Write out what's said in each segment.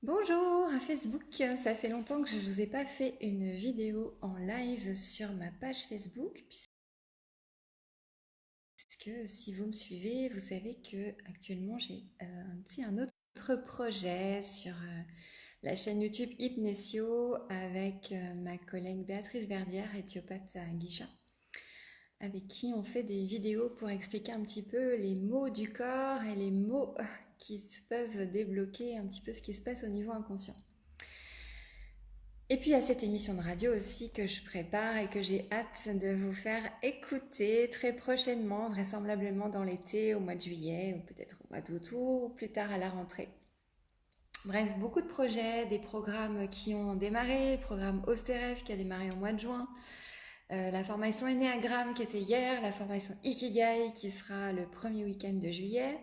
Bonjour à Facebook, ça fait longtemps que je ne vous ai pas fait une vidéo en live sur ma page Facebook, puisque si vous me suivez, vous savez que actuellement j'ai un autre projet sur la chaîne YouTube Hypnesio avec ma collègue Béatrice Verdière, éthiopathe à Guicha, avec qui on fait des vidéos pour expliquer un petit peu les mots du corps et les mots qui peuvent débloquer un petit peu ce qui se passe au niveau inconscient. Et puis il y a cette émission de radio aussi que je prépare et que j'ai hâte de vous faire écouter très prochainement, vraisemblablement dans l'été, au mois de juillet, ou peut-être au mois d'août ou plus tard à la rentrée. Bref, beaucoup de projets, des programmes qui ont démarré, le programme Osteref qui a démarré au mois de juin, la formation Enneagramme qui était hier, la formation Ikigai qui sera le premier week-end de juillet,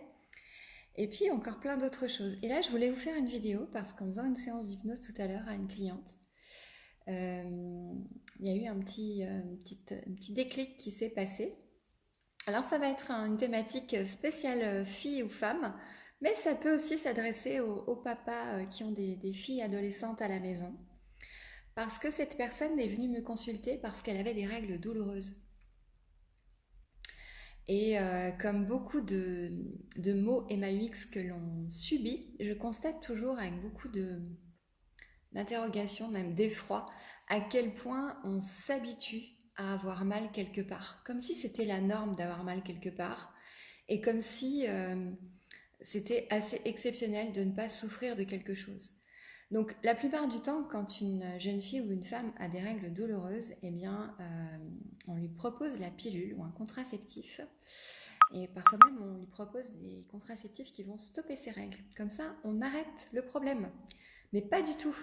et puis encore plein d'autres choses. Et là, je voulais vous faire une vidéo parce qu'en faisant une séance d'hypnose tout à l'heure à une cliente, il y a eu un petit déclic qui s'est passé. Alors ça va être une thématique spéciale fille ou femme, mais ça peut aussi s'adresser aux papas qui ont des filles adolescentes à la maison. Parce que cette personne est venue me consulter parce qu'elle avait des règles douloureuses. Et comme beaucoup de mots MAUX que l'on subit, je constate toujours avec beaucoup d'interrogation, même d'effroi, à quel point on s'habitue à avoir mal quelque part, comme si c'était la norme d'avoir mal quelque part, et comme si c'était assez exceptionnel de ne pas souffrir de quelque chose. Donc la plupart du temps, quand une jeune fille ou une femme a des règles douloureuses, eh bien, on lui propose la pilule ou un contraceptif, et parfois même on lui propose des contraceptifs qui vont stopper ses règles. Comme ça, on arrête le problème. Mais pas du tout.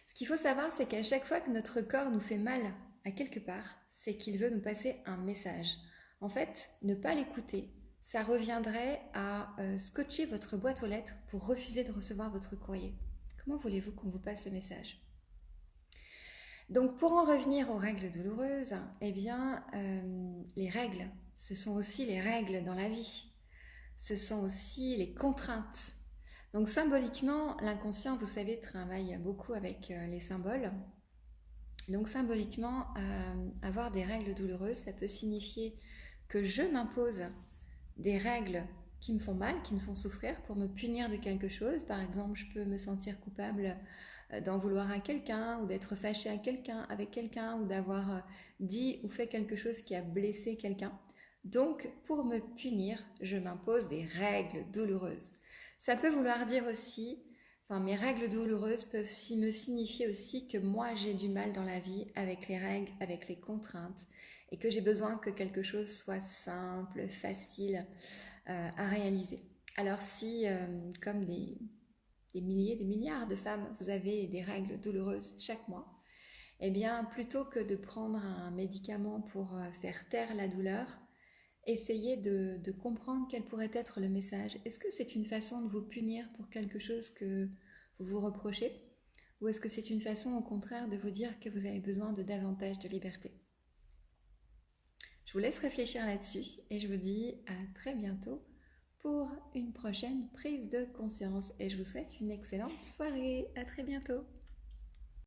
Ce qu'il faut savoir, c'est qu'à chaque fois que notre corps nous fait mal à quelque part, c'est qu'il veut nous passer un message. En fait, ne pas l'écouter, ça reviendrait à scotcher votre boîte aux lettres pour refuser de recevoir votre courrier. Comment voulez-vous qu'on vous passe le message? Donc pour en revenir aux règles douloureuses, eh bien, les règles, ce sont aussi les règles dans la vie. Ce sont aussi les contraintes. Donc symboliquement, l'inconscient, vous savez, travaille beaucoup avec les symboles. Donc symboliquement, avoir des règles douloureuses, ça peut signifier que je m'impose des règles qui me font mal, qui me font souffrir pour me punir de quelque chose. Par exemple, je peux me sentir coupable d'en vouloir à quelqu'un ou d'être fâchée avec quelqu'un ou d'avoir dit ou fait quelque chose qui a blessé quelqu'un. Donc, pour me punir, je m'impose des règles douloureuses. Ça peut vouloir dire aussi, enfin, mes règles douloureuses peuvent me signifier aussi que moi, j'ai du mal dans la vie avec les règles, avec les contraintes, et que j'ai besoin que quelque chose soit simple, facile à réaliser. Alors si, comme des milliers, des milliards de femmes, vous avez des règles douloureuses chaque mois, eh bien, plutôt que de prendre un médicament pour faire taire la douleur, essayez de comprendre quel pourrait être le message. Est-ce que c'est une façon de vous punir pour quelque chose que vous vous reprochez? Ou est-ce que c'est une façon, au contraire, de vous dire que vous avez besoin de davantage de liberté? Je vous laisse réfléchir là-dessus et je vous dis à très bientôt pour une prochaine prise de conscience. Et je vous souhaite une excellente soirée. À très bientôt.